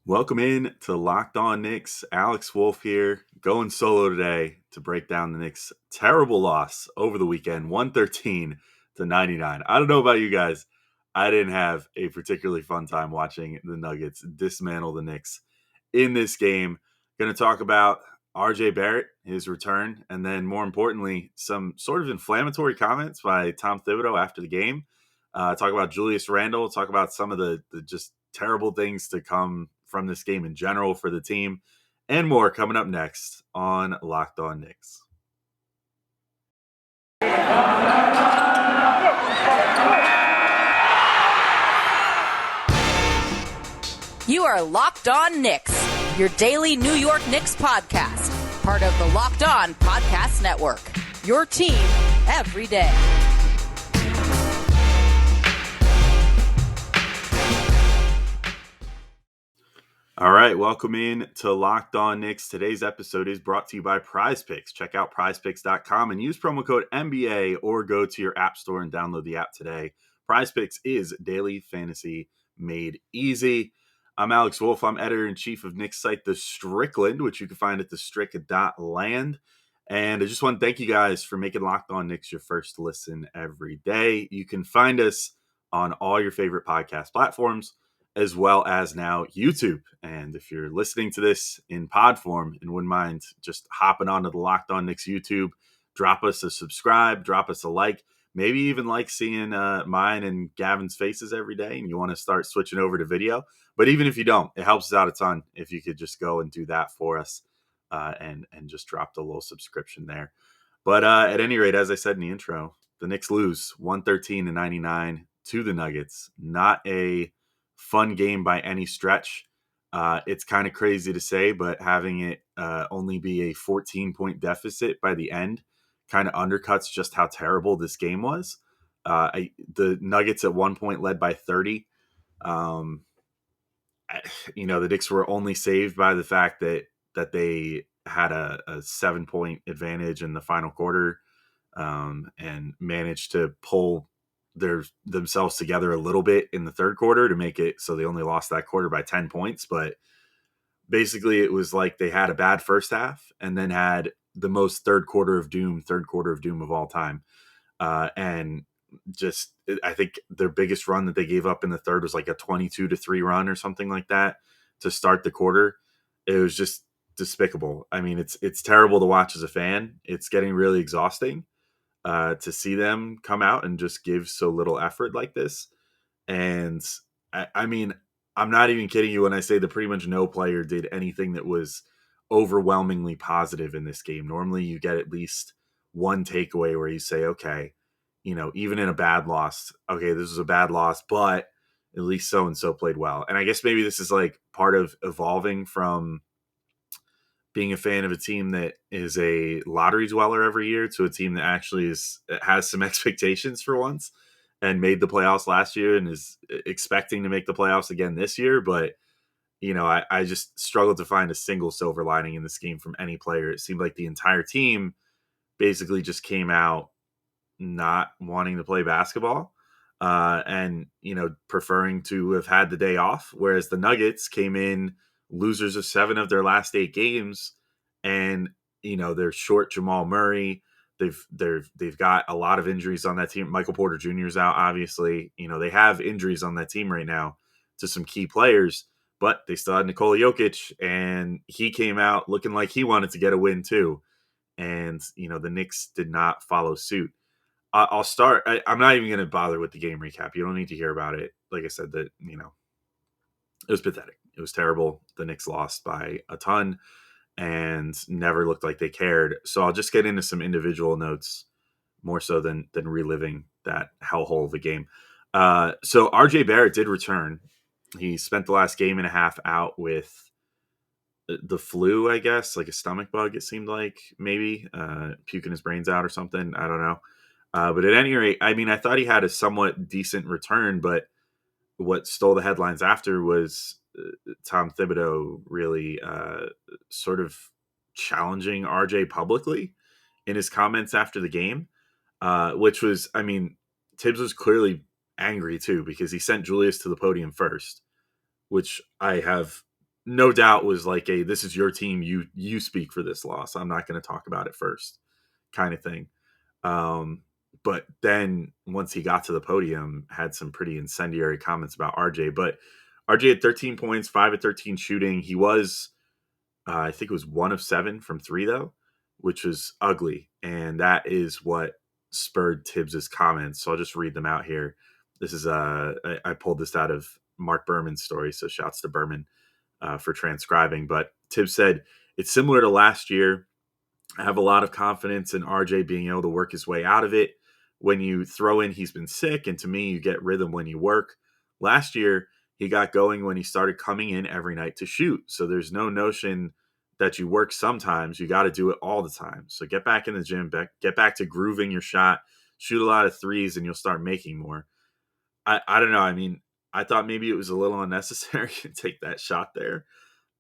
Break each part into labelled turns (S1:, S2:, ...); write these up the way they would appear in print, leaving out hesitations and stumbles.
S1: Welcome in to Locked On Knicks. Alex Wolf here, going solo today to break down the Knicks' terrible loss over the weekend, 113-99. I don't know about you guys. I didn't have a particularly fun time watching the Nuggets dismantle the Knicks in this game. Going to talk about RJ Barrett, his return, and then more importantly, some sort of inflammatory comments by Tom Thibodeau after the game. Talk about Julius Randle, talk about some of the just terrible things to come from this game in general for the team, and more coming up next on Locked On Knicks.
S2: You are Locked On Knicks, your daily New York Knicks podcast, part of the Locked On Podcast Network, your team every day.
S1: All right, welcome in to Locked On Knicks. Today's episode is brought to you by Prize Picks. Check out prizepicks.com and use promo code NBA or go to your app store and download the app today. Prize Picks is daily fantasy made easy. I'm Alex Wolf. I'm editor-in-chief of Knicks site The Strickland, which you can find at thestrick.land. And I just want to thank you guys for making Locked On Knicks your first listen every day. You can find us on all your favorite podcast platforms, as well as now YouTube. And if you're listening to this in pod form and wouldn't mind just hopping onto the Locked On Knicks YouTube, drop us a subscribe, drop us a like, maybe even like seeing mine and Gavin's faces every day and you want to start switching over to video. But even if you don't, it helps us out a ton if you could just go and do that for us and just drop the little subscription there. But at any rate, as I said in the intro, the Knicks lose 113-99 to the Nuggets. Not a fun game by any stretch. It's kind of crazy to say, but having it only be a 14-point deficit by the end kind of undercuts just how terrible this game was. The Nuggets at one point led by 30. The Knicks were only saved by the fact that they had a 7-point advantage in the final quarter and managed to pull themselves together a little bit in the third quarter to make it so they only lost that quarter by 10 points. But basically it was like they had a bad first half and then had the most third quarter of doom of all time. And just, I think their biggest run that they gave up in the third was like a 22-3 run or something like that to start the quarter. It was just despicable. I mean, it's terrible to watch as a fan. It's getting really exhausting to see them come out and just give so little effort like this. And I mean, I'm not even kidding you when I say that pretty much no player did anything that was overwhelmingly positive in this game. Normally you get at least one takeaway where you say, okay, even in a bad loss, okay, this was a bad loss, but at least so-and-so played well. And I guess maybe this is like part of evolving from being a fan of a team that is a lottery dweller every year to a team that actually has some expectations for once and made the playoffs last year and is expecting to make the playoffs again this year. But, I just struggled to find a single silver lining in this game from any player. It seemed like the entire team basically just came out not wanting to play basketball and, preferring to have had the day off. Whereas the Nuggets came in losers of 7 of their last 8 games. And, they're short Jamal Murray. They've got a lot of injuries on that team. Michael Porter Jr. is out, obviously. They have injuries on that team right now to some key players, but they still had Nikola Jokic, and he came out looking like he wanted to get a win too. And, the Knicks did not follow suit. I'll start. I'm not even going to bother with the game recap. You don't need to hear about it. Like I said, it was pathetic. It was terrible. The Knicks lost by a ton and never looked like they cared. So I'll just get into some individual notes more so than reliving that hellhole of a game. So RJ Barrett did return. He spent the last game and a half out with the flu, I guess, like a stomach bug, it seemed like, maybe puking his brains out or something. I don't know. But at any rate, I mean, I thought he had a somewhat decent return, but what stole the headlines after was Tom Thibodeau really sort of challenging RJ publicly in his comments after the game, which was, I mean, Tibbs was clearly angry too because he sent Julius to the podium first, which I have no doubt was like a, this is your team, you speak for this loss. I'm not going to talk about it first, kind of thing. But then once he got to the podium, had some pretty incendiary comments about RJ. But RJ had 13 points, 5 of 13 shooting. He was, I think it was 1 of 7 from 3 though, which was ugly, and that is what spurred Tibbs's comments. So I'll just read them out here. This is I pulled this out of Mark Berman's story, so shouts to Berman for transcribing. But Tibbs said, it's similar to last year. I have a lot of confidence in RJ being able to work his way out of it. When you throw in he's been sick, and to me, you get rhythm when you work. Last year, he got going when he started coming in every night to shoot. So there's no notion that you work sometimes. You got to do it all the time. So get back in the gym, get back to grooving your shot, shoot a lot of threes, and you'll start making more. I don't know. I mean, I thought maybe it was a little unnecessary to take that shot there.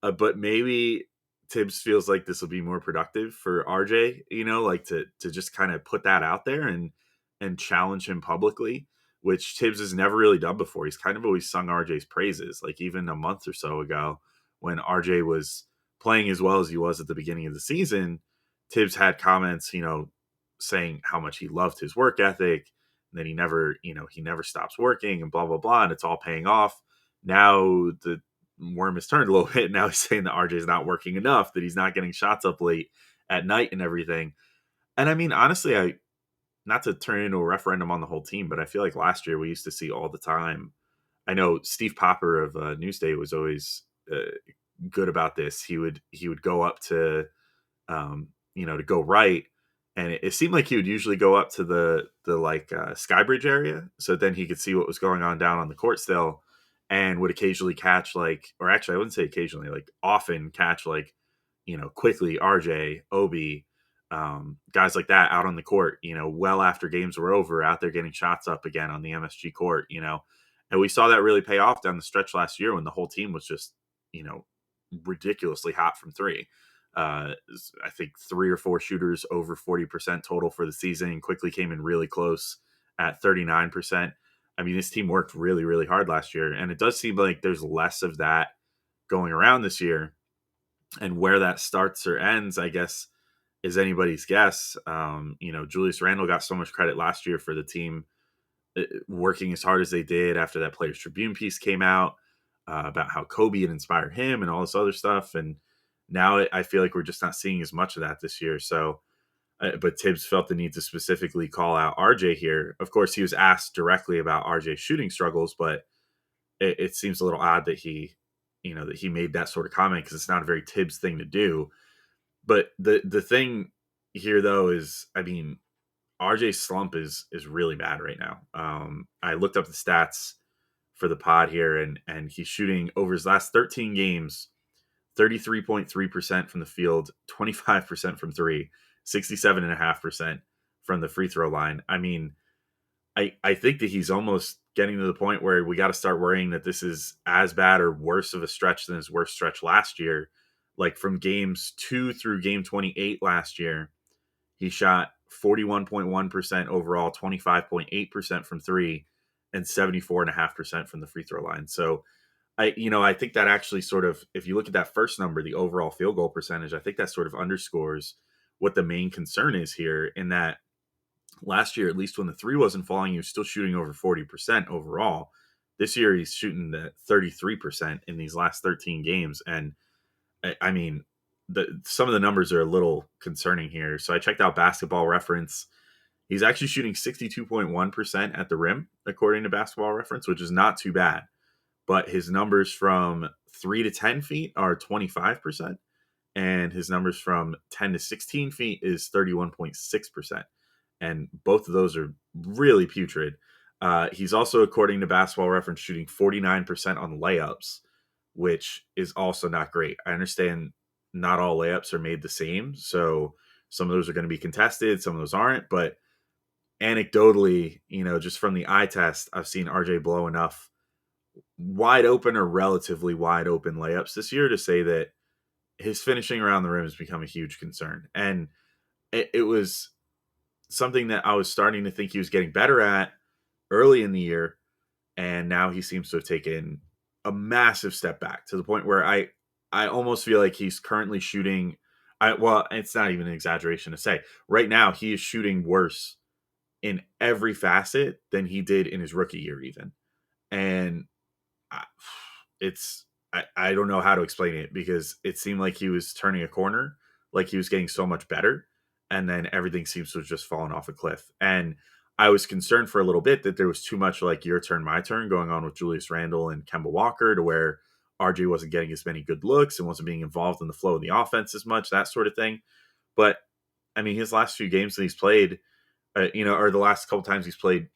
S1: But maybe Tibbs feels like this will be more productive for RJ, like to just kind of put that out there and challenge him publicly, which Tibbs has never really done before. He's kind of always sung RJ's praises. Like even a month or so ago when RJ was playing as well as he was at the beginning of the season, Tibbs had comments, saying how much he loved his work ethic, and that he never stops working and blah, blah, blah. And it's all paying off. Now the worm has turned a little bit. Now he's saying that RJ is not working enough, that he's not getting shots up late at night and everything. And I mean, honestly, not to turn into a referendum on the whole team, but I feel like last year we used to see all the time. I know Steve Popper of Newsday was always good about this. He would go up to, to go right. And it seemed like he would usually go up to the Skybridge area. So then he could see what was going on down on the court still, and would occasionally catch or actually I wouldn't say occasionally, like often catch quickly RJ, Obi, guys like that out on the court, well after games were over, out there getting shots up again on the MSG court, and we saw that really pay off down the stretch last year when the whole team was just, ridiculously hot from three. I think 3 or 4 shooters over 40% total for the season. Quickly came in really close at 39%. I mean, this team worked really, really hard last year, and it does seem like there's less of that going around this year. And where that starts or ends, I guess, is anybody's guess. Julius Randle got so much credit last year for the team working as hard as they did after that Players Tribune piece came out about how Kobe had inspired him and all this other stuff. And now I feel like we're just not seeing as much of that this year. So, but Tibbs felt the need to specifically call out RJ here. Of course, he was asked directly about RJ's shooting struggles, but it seems a little odd that he made that sort of comment, because it's not a very Tibbs thing to do. But the thing here, though, is, I mean, RJ's slump is really bad right now. I looked up the stats for the pod here, and he's shooting over his last 13 games 33.3% from the field, 25% from three, 67.5% from the free throw line. I mean, I think that he's almost getting to the point where we got to start worrying that this is as bad or worse of a stretch than his worst stretch last year. Like from games 2 through game 28 last year, he shot 41.1% overall, 25.8% from three, and 74.5% from the free throw line. So I think that actually sort of, if you look at that first number, the overall field goal percentage, I think that sort of underscores what the main concern is here, in that last year, at least when the three wasn't falling, he was still shooting over 40% overall. This year, he's shooting at 33% in these last 13 games. And I mean, some of the numbers are a little concerning here. So I checked out Basketball Reference. He's actually shooting 62.1% at the rim, according to Basketball Reference, which is not too bad. But his numbers from 3 to 10 feet are 25%. And his numbers from 10 to 16 feet is 31.6%. And both of those are really putrid. He's also, according to Basketball Reference, shooting 49% on layups, which is also not great. I understand not all layups are made the same. So some of those are going to be contested, some of those aren't. But anecdotally, just from the eye test, I've seen RJ blow enough wide open or relatively wide open layups this year to say that his finishing around the rim has become a huge concern. And it was something that I was starting to think he was getting better at early in the year. And now he seems to have taken a massive step back, to the point where I almost feel like he's currently shooting. Well, it's not even an exaggeration to say. Right now, he is shooting worse in every facet than he did in his rookie year, even. And I, it's I don't know how to explain it because it seemed like he was turning a corner, like he was getting so much better, and then everything seems to have just fallen off a cliff. And I was concerned for a little bit that there was too much like your turn, my turn going on with Julius Randle and Kemba Walker to where RJ wasn't getting as many good looks and wasn't being involved in the flow of the offense as much, that sort of thing. But I mean, his last few games that he's played, or the last couple times he's played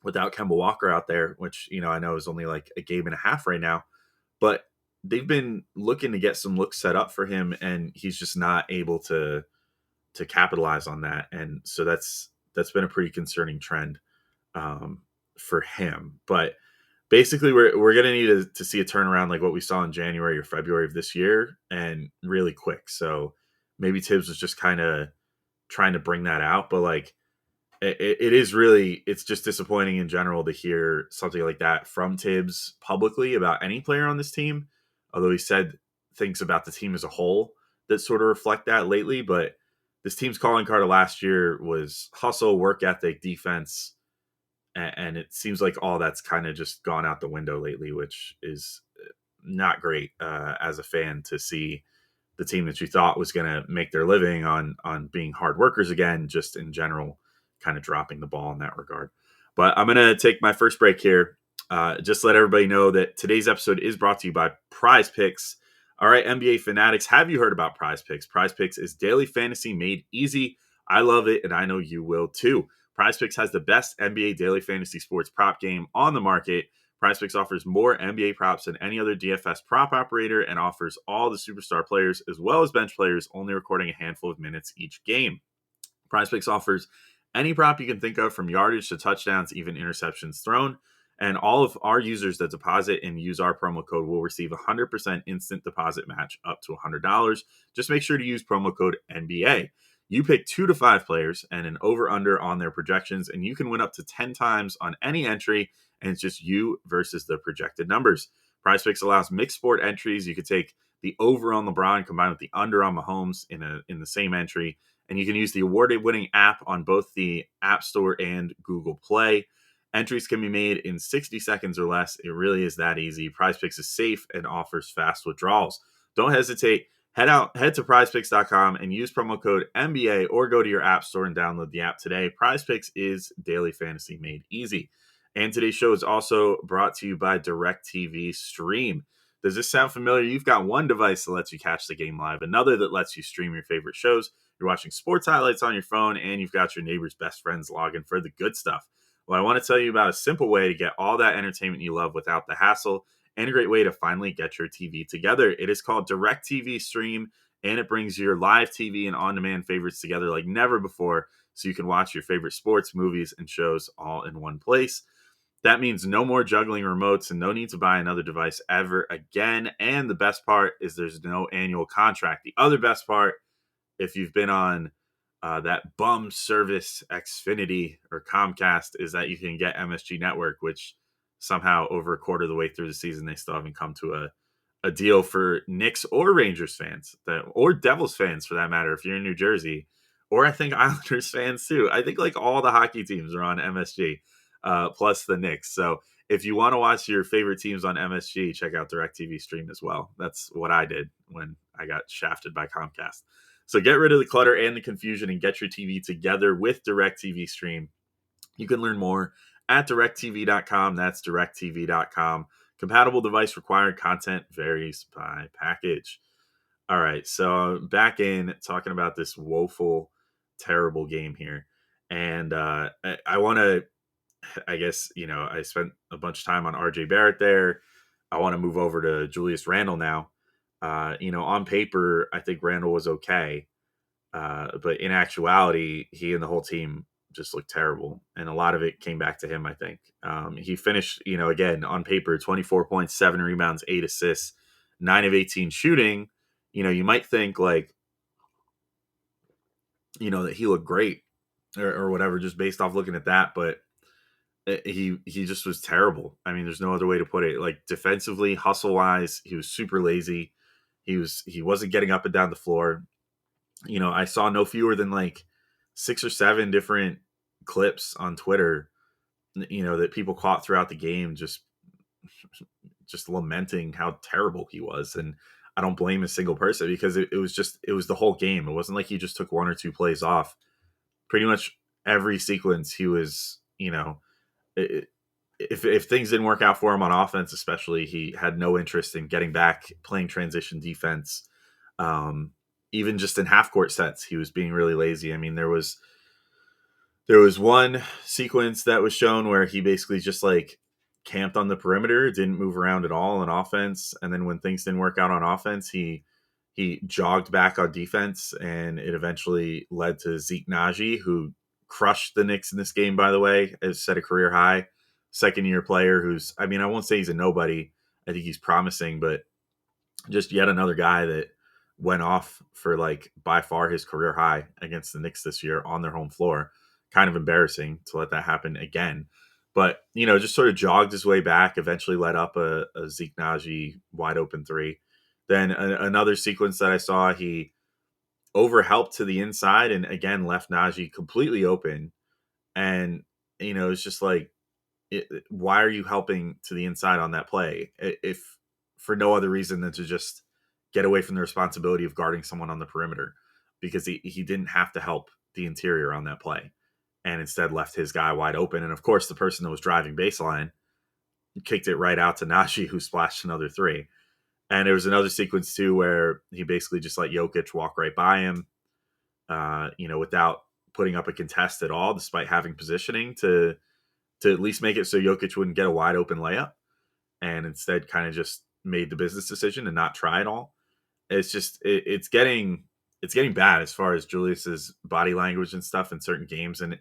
S1: without Kemba Walker out there, which I know is only like a game and a half right now, but they've been looking to get some looks set up for him, and he's just not able to capitalize on that, and so that's been a pretty concerning trend for him. But basically, we're gonna need to see a turnaround like what we saw in January or February of this year, and really quick. So maybe Tibbs was just kind of trying to bring that out, but like it is really, it's just disappointing in general to hear something like that from Tibbs publicly about any player on this team. Although he said things about the team as a whole that sort of reflect that lately, but this team's calling card of last year was hustle, work ethic, defense, and it seems like all that's kind of just gone out the window lately, which is not great as a fan to see the team that you thought was going to make their living on being hard workers again, just in general, kind of dropping the ball in that regard. But I'm going to take my first break here. Just let everybody know that today's episode is brought to you by Prize Picks. All right, NBA fanatics, have you heard about Prize Picks? Prize Picks is daily fantasy made easy. I love it, and I know you will too. Prize Picks has the best NBA daily fantasy sports prop game on the market. PrizePicks offers more NBA props than any other DFS prop operator and offers all the superstar players as well as bench players, only recording a handful of minutes each game. PrizePicks offers any prop you can think of, from yardage to touchdowns, even interceptions thrown. And all of our users that deposit and use our promo code will receive a 100% instant deposit match up to $100. Just make sure to use promo code NBA. You pick 2 to 5 players and an over-under on their projections, and you can win up to 10 times on any entry, and it's just you versus the projected numbers. PrizePicks allows mixed sport entries. You could take the over on LeBron combined with the under on Mahomes in the same entry, and you can use the award-winning app on both the App Store and Google Play. Entries can be made in 60 seconds or less. It really is that easy. PrizePicks is safe and offers fast withdrawals. Don't hesitate. Head to prizepicks.com and use promo code NBA, or go to your app store and download the app today. PrizePicks is daily fantasy made easy. And today's show is also brought to you by DirecTV Stream. Does this sound familiar? You've got one device that lets you catch the game live, another that lets you stream your favorite shows. You're watching sports highlights on your phone, and you've got your neighbor's best friends login for the good stuff. Well, I want to tell you about a simple way to get all that entertainment you love without the hassle, and a great way to finally get your TV together. It is called DirecTV Stream, and it brings your live TV and on-demand favorites together like never before, so you can watch your favorite sports, movies, and shows all in one place. That means no more juggling remotes and no need to buy another device ever again. And the best part is there's no annual contract. The other best part, if you've been on that bum service Xfinity or Comcast, is that you can get MSG Network, which somehow over a quarter of the way through the season, they still haven't come to a deal for Knicks or Rangers fans, or Devils fans for that matter, if you're in New Jersey, or I think Islanders fans too. I think like all the hockey teams are on MSG, plus the Knicks. So if you want to watch your favorite teams on MSG, check out DirecTV Stream as well. That's what I did when I got shafted by Comcast. So get rid of the clutter and the confusion and get your TV together with DirecTV Stream. You can learn more at directtv.com. That's directtv.com. Compatible device required. Content varies by package. All right, so back in talking about this woeful, terrible game here. And I want to, I guess, I spent a bunch of time on RJ Barrett there. I want to move over to Julius Randle now. On paper, I think Randle was okay. But in actuality, he and the whole team just looked terrible. And a lot of it came back to him, I think. He finished, again, on paper, 24 points, 7 rebounds, 8 assists, 9 of 18 shooting. You might think like, that he looked great or whatever, just based off looking at that. But he just was terrible. I mean, there's no other way to put it. Like defensively, hustle wise, he was super lazy. He wasn't getting up and down the floor. I saw no fewer than like 6 or 7 different clips on Twitter, that people caught throughout the game, just lamenting how terrible he was. And I don't blame a single person, because it was the whole game. It wasn't like he just took 1 or 2 plays off. Pretty much every sequence he was, if things didn't work out for him on offense, especially, he had no interest in getting back, playing transition defense. Even just in half court sets, he was being really lazy. I mean, there was one sequence that was shown where he basically just like camped on the perimeter, didn't move around at all on offense, and then when things didn't work out on offense, he jogged back on defense, and it eventually led to Zeke Naji, who crushed the Knicks in this game, by the way, has set a career high. Second-year player who's, I mean, I won't say he's a nobody. I think he's promising, but just yet another guy that went off for like by far his career high against the Knicks this year on their home floor. Kind of embarrassing to let that happen again. But, just sort of jogged his way back, eventually let up a Zeke Naji wide open three. Then another sequence that I saw, he overhelped to the inside and again left Naji completely open. And, it's just like, why are you helping to the inside on that play? If for no other reason than to just get away from the responsibility of guarding someone on the perimeter, because he didn't have to help the interior on that play, and instead left his guy wide open. And of course, the person that was driving baseline kicked it right out to Naji, who splashed another three. And there was another sequence too where he basically just let Jokic walk right by him, without putting up a contest at all, despite having positioning to at least make it so Jokic wouldn't get a wide open layup, and instead kind of just made the business decision and not try at all. It's just it's getting bad as far as Julius's body language and stuff in certain games. And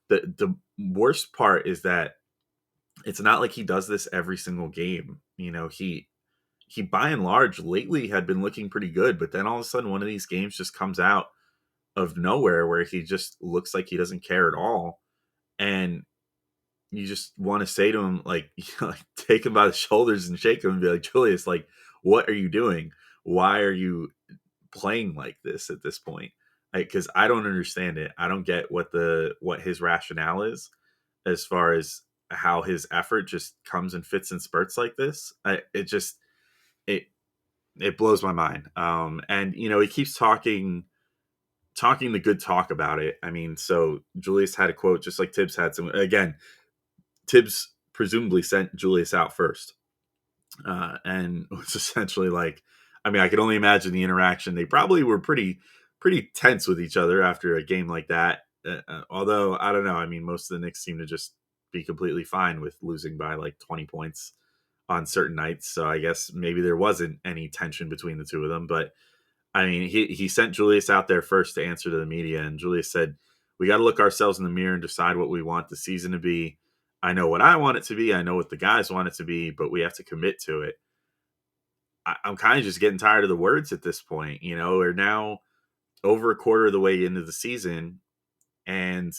S1: the worst part is that it's not like he does this every single game. He by and large lately had been looking pretty good, but then all of a sudden one of these games just comes out of nowhere where he just looks like he doesn't care at all. And you just want to say to him, like, take him by the shoulders and shake him and be like, Julius, like, what are you doing? Why are you playing like this at this point? Because I don't understand it. I don't get what his rationale is as far as how his effort just comes and fits in spurts like this. It blows my mind. And he keeps talking the good talk about it. I mean, so Julius had a quote, just like Tibbs had some. Again, Tibbs presumably sent Julius out first, and was essentially like, I mean, I could only imagine the interaction. They probably were pretty tense with each other after a game like that. Although I don't know. I mean, most of the Knicks seem to just be completely fine with losing by like 20 points on certain nights. So I guess maybe there wasn't any tension between the two of them. But I mean, he sent Julius out there first to answer to the media, and Julius said, "We got to look ourselves in the mirror and decide what we want the season to be. I know what I want it to be. I know what the guys want it to be, but we have to commit to it." I'm kind of just getting tired of the words at this point. We're now over a quarter of the way into the season. And,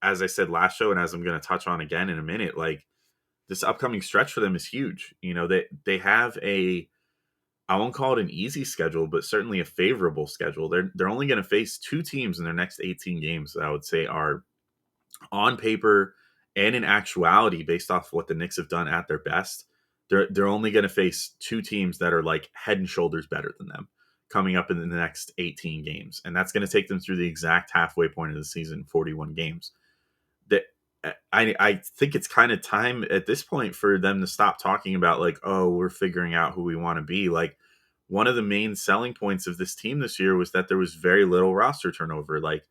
S1: as I said last show, and as I'm going to touch on again in a minute, like, this upcoming stretch for them is huge. They have I won't call it an easy schedule, but certainly a favorable schedule. They're only going to face 2 teams in their next 18 games that I would say are on paper and in actuality, based off what the Knicks have done at their best. They're only going to face 2 teams that are like head and shoulders better than them coming up in the next 18 games. And that's going to take them through the exact halfway point of the season, 41 games. That I think it's kind of time at this point for them to stop talking about like, oh, we're figuring out who we want to be. Like, one of the main selling points of this team this year was that there was very little roster turnover. Like,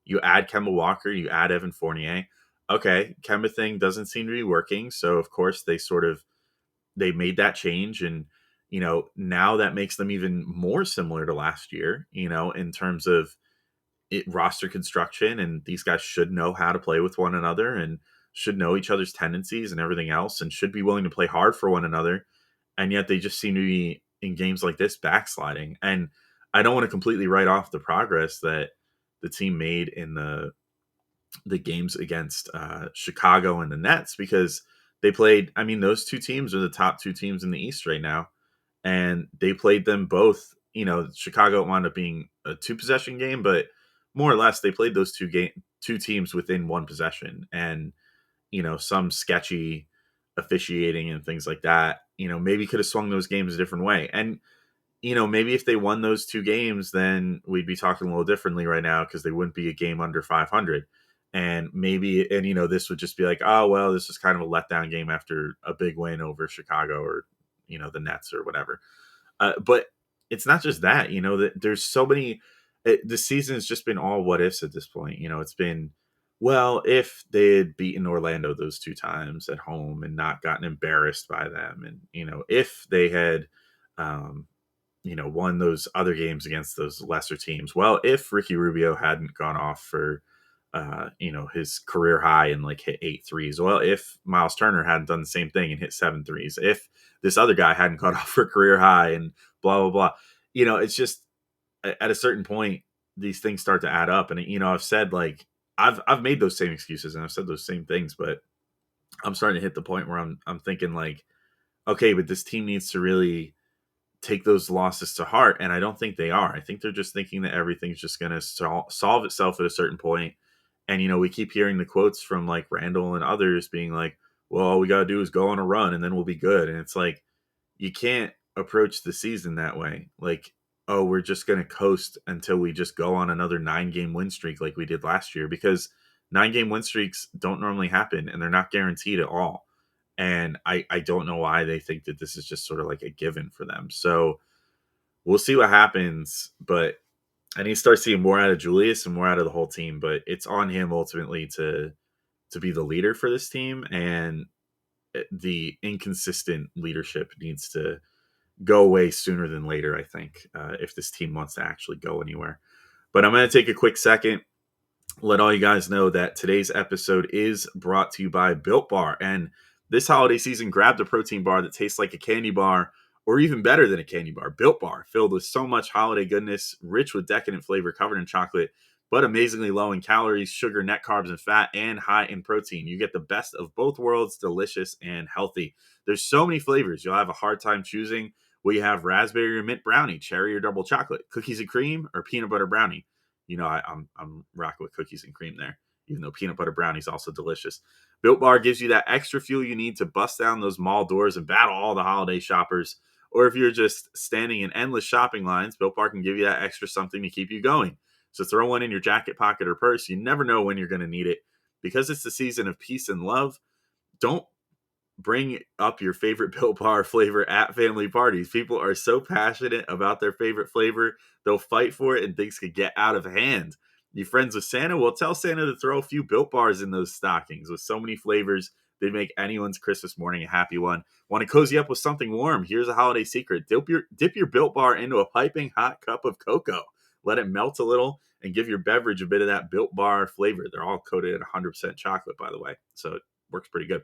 S1: you add Kemba Walker, you add Evan Fournier. Okay, Kemba thing doesn't seem to be working. So of course they made that change. And, now that makes them even more similar to last year, in terms of roster construction. And these guys should know how to play with one another and should know each other's tendencies and everything else, and should be willing to play hard for one another. And yet they just seem to be in games like this backsliding. And I don't want to completely write off the progress that the team made in the games against Chicago and the Nets, because they played, I mean, those 2 teams are the top 2 teams in the East right now. and they played them both. Chicago wound up being a 2-possession game, but more or less they played those two teams within 1 possession, and some sketchy officiating and things like that. Maybe could have swung those games a different way, and maybe if they won those 2 games, then we'd be talking a little differently right now because they wouldn't be a game under 500. And this would just be like, oh, well, this is kind of a letdown game after a big win over Chicago or, the Nets or whatever. But it's not just that, that there's so many, the season has just been all what ifs at this point. It's been, well, if they had beaten Orlando those 2 times at home and not gotten embarrassed by them. And, if they had, won those other games against those lesser teams. Well, if Ricky Rubio hadn't gone off for, his career high and like hit 8 threes. Well, if Miles Turner hadn't done the same thing and hit 7 threes, if this other guy hadn't gone off for career high and blah, blah, blah, it's just at a certain point, these things start to add up. And, I've said like, I've made those same excuses and I've said those same things, but I'm starting to hit the point where I'm thinking like, okay, but this team needs to really take those losses to heart. And I don't think they are. I think they're just thinking that everything's just going to solve itself at a certain point. And, we keep hearing the quotes from like Randall and others being like, well, all we got to do is go on a run and then we'll be good. And it's like, you can't approach the season that way. Like, oh, we're just going to coast until we just go on another 9-game win streak like we did last year, because 9-game win streaks don't normally happen and they're not guaranteed at all. And I don't know why they think that this is just sort of like a given for them. So we'll see what happens, but I need to start seeing more out of Julius and more out of the whole team, but it's on him ultimately to be the leader for this team, and the inconsistent leadership needs to go away sooner than later, I think, if this team wants to actually go anywhere. But I'm going to take a quick second, let all you guys know that today's episode is brought to you by Built Bar. And this holiday season, grab the protein bar that tastes like a candy bar, or even better than a candy bar. Built Bar, filled with so much holiday goodness, rich with decadent flavor, covered in chocolate, but amazingly low in calories, sugar, net carbs, and fat, and high in protein. You get the best of both worlds, delicious and healthy. There's so many flavors, you'll have a hard time choosing. We have raspberry or mint brownie, cherry or double chocolate, cookies and cream, or peanut butter brownie. I'm rocking with cookies and cream there, even though peanut butter brownie is also delicious. Built Bar gives you that extra fuel you need to bust down those mall doors and battle all the holiday shoppers. Or if you're just standing in endless shopping lines, Built Bar can give you that extra something to keep you going. So throw one in your jacket pocket or purse. You never know when you're going to need it. Because it's the season of peace and love, don't bring up your favorite Built Bar flavor at family parties. People are so passionate about their favorite flavor, they'll fight for it and things could get out of hand. You friends with Santa? Well, tell Santa to throw a few Built Bars in those stockings. With so many flavors, they'd make anyone's Christmas morning a happy one. Want to cozy up with something warm? Here's a holiday secret. Dip your Built Bar into a piping hot cup of cocoa. Let it melt a little and give your beverage a bit of that Built Bar flavor. They're all coated in 100% chocolate, by the way, so it works pretty good.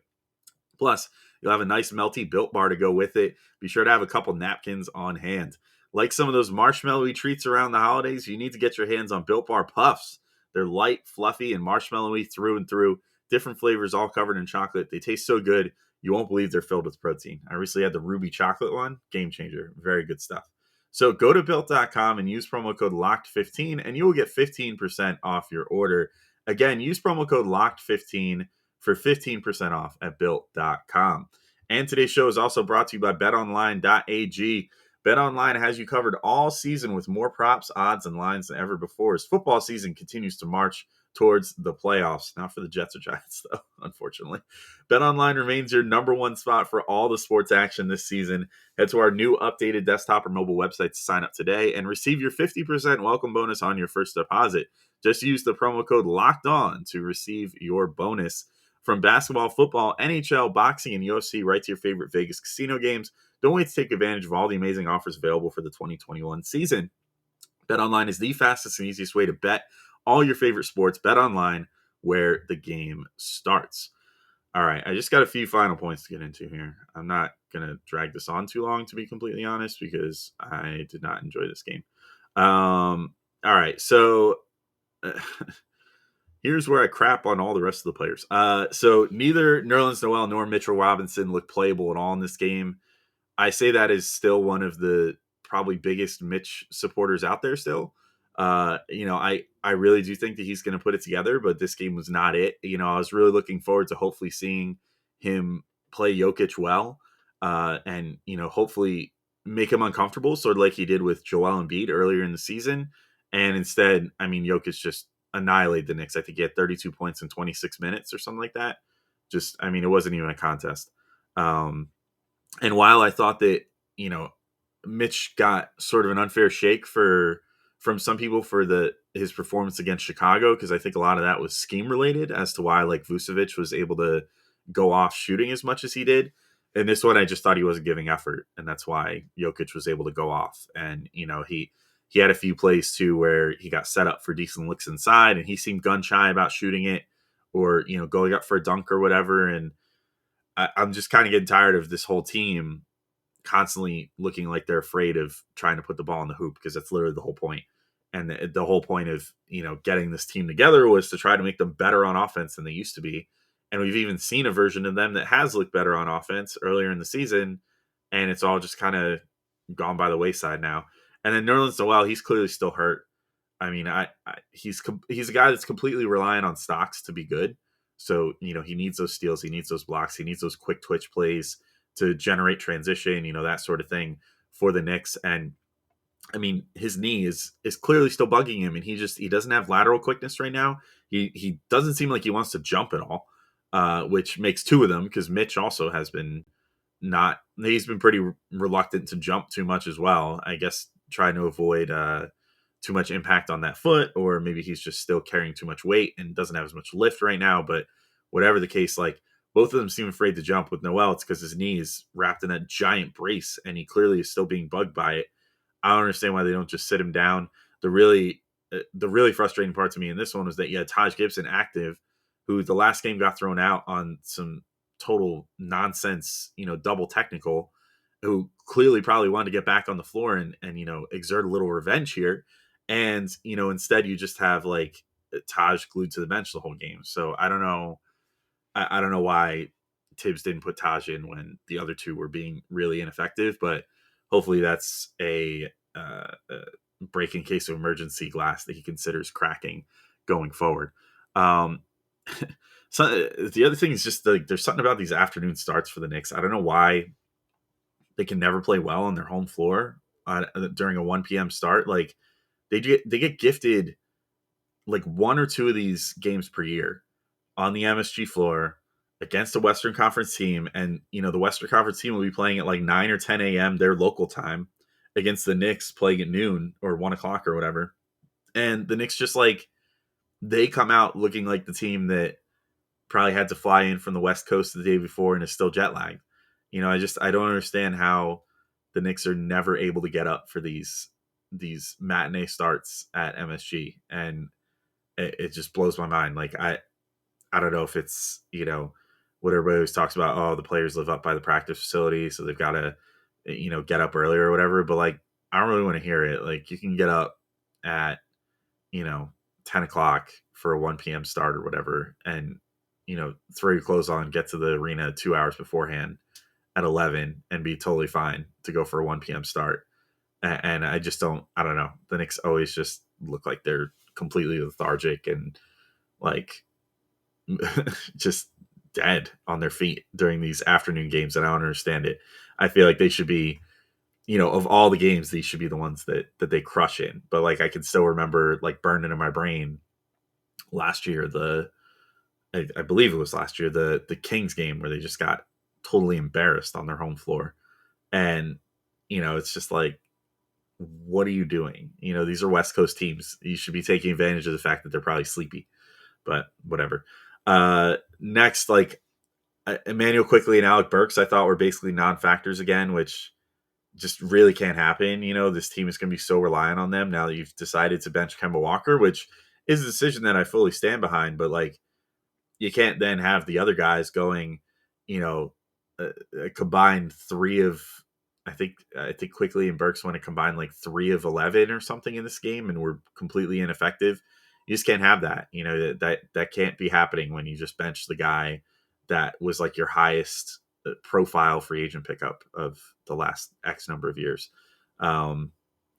S1: Plus, you'll have a nice melty Built Bar to go with it. Be sure to have a couple napkins on hand. Like some of those marshmallowy treats around the holidays, you need to get your hands on Built Bar Puffs. They're light, fluffy, and marshmallowy through and through. Different flavors all covered in chocolate. They taste so good, you won't believe they're filled with protein. I recently had the ruby chocolate one. Game changer. Very good stuff. So go to Built.com and use promo code LOCKED15 and you will get 15% off your order. Again, use promo code LOCKED15 for 15% off at Built.com. And today's show is also brought to you by BetOnline.ag. BetOnline has you covered all season with more props, odds, and lines than ever before as football season continues to march towards the playoffs. Not for the Jets or Giants, though, unfortunately. BetOnline remains your number one spot for all the sports action this season. Head to our new updated desktop or mobile website to sign up today and receive your 50% welcome bonus on your first deposit. Just use the promo code LOCKEDON to receive your bonus. From basketball, football, NHL, boxing, and UFC, right to your favorite Vegas casino games. Don't wait to take advantage of all the amazing offers available for the 2021 season. BetOnline is the fastest and easiest way to bet all your favorite sports. BetOnline, where the game starts. All right, I just got a few final points to get into here. I'm not going to drag this on too long, to be completely honest, because I did not enjoy this game. All right, so... here's where I crap on all the rest of the players. So neither Nerlens Noel nor Mitchell Robinson looked playable at all in this game. I say that is still one of the probably biggest Mitch supporters out there still. I really do think that he's going to put it together, but this game was not it. I was really looking forward to hopefully seeing him play Jokic well, and hopefully make him uncomfortable, sort of like he did with Joel Embiid earlier in the season. And instead, I mean, Jokic just annihilated the Knicks. I think he had 32 points in 26 minutes or something like that. Just, I mean, it wasn't even a contest. Um, and while I thought that, Mitch got sort of an unfair shake from some people for his performance against Chicago, because I think a lot of that was scheme related as to why like Vucevic was able to go off shooting as much as he did. And this one, I just thought he wasn't giving effort, and that's why Jokic was able to go off. And he had a few plays too where he got set up for decent looks inside, and he seemed gun shy about shooting it, or going up for a dunk or whatever. And I'm just kind of getting tired of this whole team constantly looking like they're afraid of trying to put the ball in the hoop, because that's literally the whole point. And the whole point of getting this team together was to try to make them better on offense than they used to be. And we've even seen a version of them that has looked better on offense earlier in the season, and it's all just kind of gone by the wayside now. And then Nerlens Noel, he's clearly still hurt. I mean, he's a guy that's completely reliant on stocks to be good. So he needs those steals, he needs those blocks, he needs those quick twitch plays to generate transition, that sort of thing for the Knicks. And I mean, his knee is clearly still bugging him, and he doesn't have lateral quickness right now. He doesn't seem like he wants to jump at all, which makes two of them, because Mitch also has been he's been pretty reluctant to jump too much as well. I guess trying to avoid too much impact on that foot, or maybe he's just still carrying too much weight and doesn't have as much lift right now. But whatever the case, like, both of them seem afraid to jump. With Noel, it's because his knee is wrapped in that giant brace, and he clearly is still being bugged by it. I don't understand why they don't just sit him down. The really frustrating part to me in this one was that you had Taj Gibson active, who the last game got thrown out on some total nonsense, double technical, who clearly probably wanted to get back on the floor and exert a little revenge here. And, instead you just have like Taj glued to the bench the whole game. So I don't know. I don't know why Tibbs didn't put Taj in when the other two were being really ineffective, but hopefully that's a break in case of emergency glass that he considers cracking going forward. So the other thing is just like there's something about these afternoon starts for the Knicks. I don't know why they can never play well on their home floor during a 1 p.m. start. Like they get gifted like one or two of these games per year on the MSG floor against a Western Conference team. And, the Western Conference team will be playing at like 9 or 10 a.m. their local time against the Knicks playing at noon or 1 o'clock or whatever. And the Knicks just like, they come out looking like the team that probably had to fly in from the West Coast the day before and is still jet lagged. I don't understand how the Knicks are never able to get up for these matinee starts at MSG. And it just blows my mind. Like, I don't know if it's, what everybody always talks about, oh, the players live up by the practice facility, so they've got to, get up earlier or whatever. But like, I don't really want to hear it. Like, you can get up at, 10 o'clock for a 1 p.m. start or whatever, and, throw your clothes on, get to the arena 2 hours beforehand at 11 and be totally fine to go for a 1 p.m. start. And I don't know. The Knicks always just look like they're completely lethargic and like, just dead on their feet during these afternoon games, and I don't understand it. I feel like they should be, of all the games, these should be the ones that they crush in. But like, I can still remember like burned into my brain last year, I believe it was last year, the Kings game where they just got totally embarrassed on their home floor. And, it's just like, what are you doing? These are West Coast teams. You should be taking advantage of the fact that they're probably sleepy, but whatever. Next, like Emmanuel Quickly and Alec Burks, I thought were basically non-factors again, which just really can't happen. This team is going to be so reliant on them now that you've decided to bench Kemba Walker, which is a decision that I fully stand behind. But like, you can't then have the other guys going, a combined three of, I think Quickly and Burks went to combine like 3 of 11 or something in this game, and were completely ineffective. You just can't have that. That can't be happening when you just bench the guy that was like your highest profile free agent pickup of the last X number of years. Um,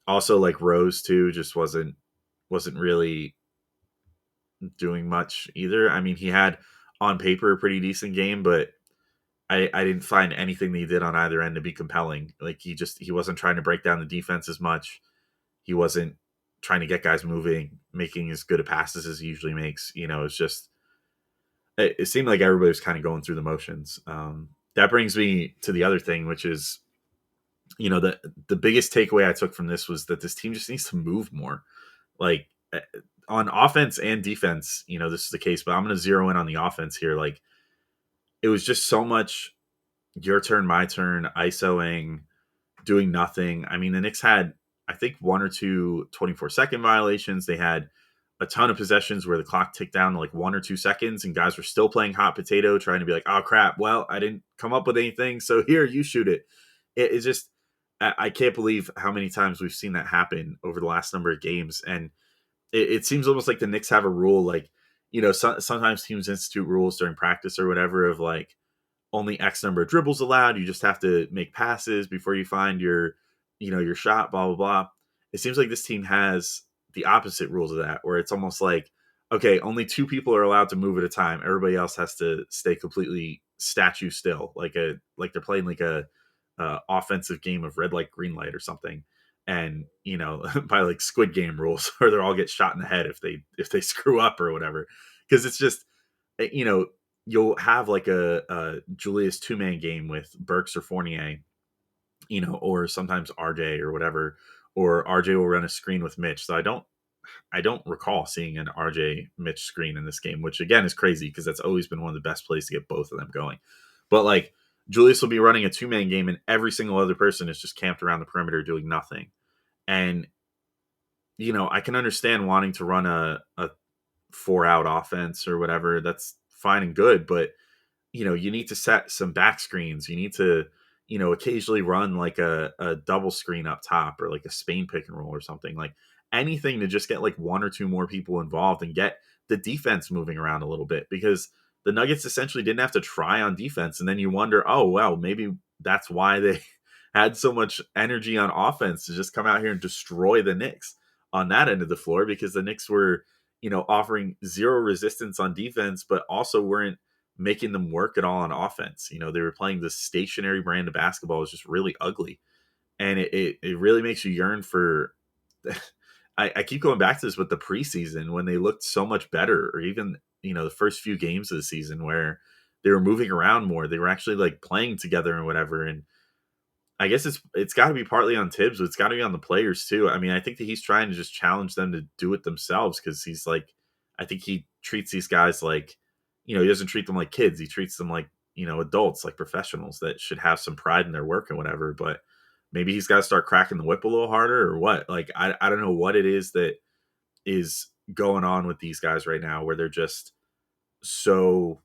S1: Also, like Rose too, just wasn't really doing much either. I mean, he had on paper a pretty decent game, but I didn't find anything that he did on either end to be compelling. Like he wasn't trying to break down the defense as much. He wasn't trying to get guys moving, making as good a passes as he usually makes. It's just it seemed like everybody was kind of going through the motions. That brings me to the other thing, which is the biggest takeaway I took from this was that this team just needs to move more. Like on offense and defense, this is the case, but I'm going to zero in on the offense here. Like it was just so much your turn, my turn, ISOing, doing nothing. I mean, the Knicks had, I think, one or two 24-second violations. They had a ton of possessions where the clock ticked down to like 1 or 2 seconds and guys were still playing hot potato, trying to be like, oh crap, well, I didn't come up with anything. So here, you shoot it. It's just, I can't believe how many times we've seen that happen over the last number of games. And it seems almost like the Knicks have a rule, like, sometimes teams institute rules during practice or whatever of like, only X number of dribbles allowed. You just have to make passes before you find your shot, blah, blah, blah. It seems like this team has the opposite rules of that, where it's almost like, okay, only two people are allowed to move at a time. Everybody else has to stay completely statue still, like they're playing like a offensive game of red light, green light or something. And, by like Squid Game rules, or they'll all get shot in the head if they screw up or whatever. Because it's just, you know, you'll have like a Julius 2-man game with Burks or Fournier, or sometimes RJ or whatever, or RJ will run a screen with Mitch. So I don't recall seeing an RJ Mitch screen in this game, which again is crazy because that's always been one of the best plays to get both of them going. But like Julius will be running a 2-man game and every single other person is just camped around the perimeter doing nothing. And I can understand wanting to run a 4-out offense or whatever. That's fine and good, but you need to set some back screens. You need to, occasionally run like a double screen up top or like a Spain pick and roll or something, like anything to just get like one or two more people involved and get the defense moving around a little bit, because the Nuggets essentially didn't have to try on defense. And then you wonder, oh, well, maybe that's why they had so much energy on offense to just come out here and destroy the Knicks on that end of the floor, because the Knicks were, offering zero resistance on defense, but also weren't making them work at all on offense. They were playing this stationary brand of basketball. It was just really ugly. And it really makes you yearn for I keep going back to this with the preseason when they looked so much better, or even, the first few games of the season where they were moving around more. They were actually like playing together and whatever. And I guess it's got to be partly on Tibbs, but it's got to be on the players too. I mean, I think that he's trying to just challenge them to do it themselves, because he's like, I think he treats these guys like, he doesn't treat them like kids. He treats them like, adults, like professionals that should have some pride in their work and whatever. But maybe he's got to start cracking the whip a little harder or what. Like, I don't know what it is that is going on with these guys right now, where they're just so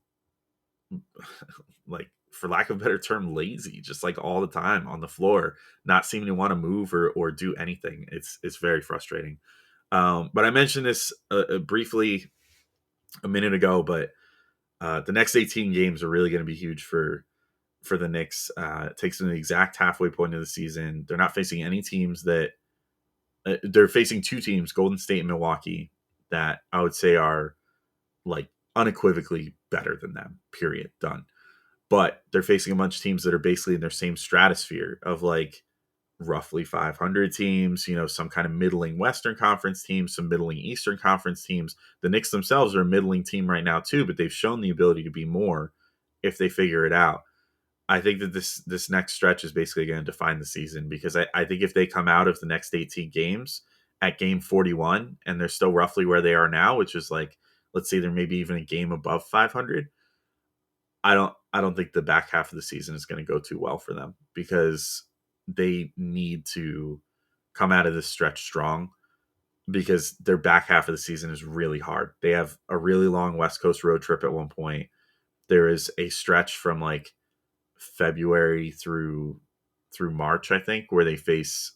S1: like, for lack of a better term, lazy, just like all the time on the floor, not seeming to want to move or do anything. It's very frustrating. But I mentioned this briefly a minute ago, but the next 18 games are really going to be huge for the Knicks. It takes them to the exact halfway point of the season. They're not facing any teams that they're facing two teams, Golden State and Milwaukee, that I would say are like unequivocally better than them, period, done. But they're facing a bunch of teams that are basically in their same stratosphere of like roughly 500 teams, some kind of middling Western Conference teams, some middling Eastern Conference teams. The Knicks themselves are a middling team right now too, but they've shown the ability to be more if they figure it out. I think that this next stretch is basically going to define the season, because I think if they come out of the next 18 games at game 41 and they're still roughly where they are now, which is like, let's say they're maybe even a game above 500, I don't think the back half of the season is going to go too well for them, because they need to come out of this stretch strong, because their back half of the season is really hard. They have a really long West Coast road trip at one point. There is a stretch from like February through March, I think, where they face,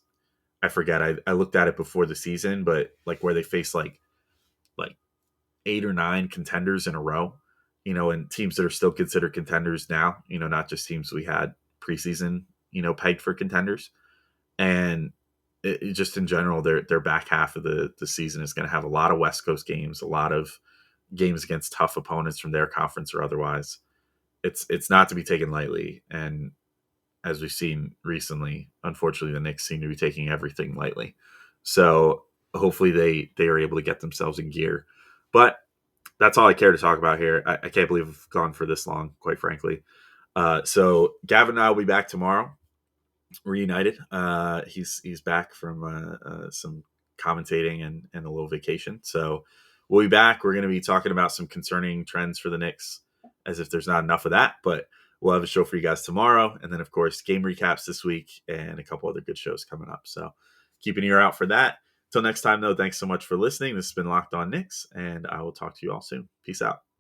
S1: I forget, I looked at it before the season, but like where they face like 8 or 9 contenders in a row. and teams that are still considered contenders now, not just teams we had preseason, pegged for contenders. And just in general, their back half of the season is going to have a lot of West Coast games, a lot of games against tough opponents from their conference or otherwise. It's not to be taken lightly. And as we've seen recently, unfortunately, the Knicks seem to be taking everything lightly. So hopefully they are able to get themselves in gear. But that's all I care to talk about here. I can't believe I've gone for this long, quite frankly. So Gavin and I will be back tomorrow, reunited. He's back from some commentating and a little vacation. So we'll be back. We're going to be talking about some concerning trends for the Knicks, as if there's not enough of that. But we'll have a show for you guys tomorrow. And then, of course, game recaps this week and a couple other good shows coming up. So keep an ear out for that. Till next time, though, thanks so much for listening. This has been Locked On Knicks, and I will talk to you all soon. Peace out.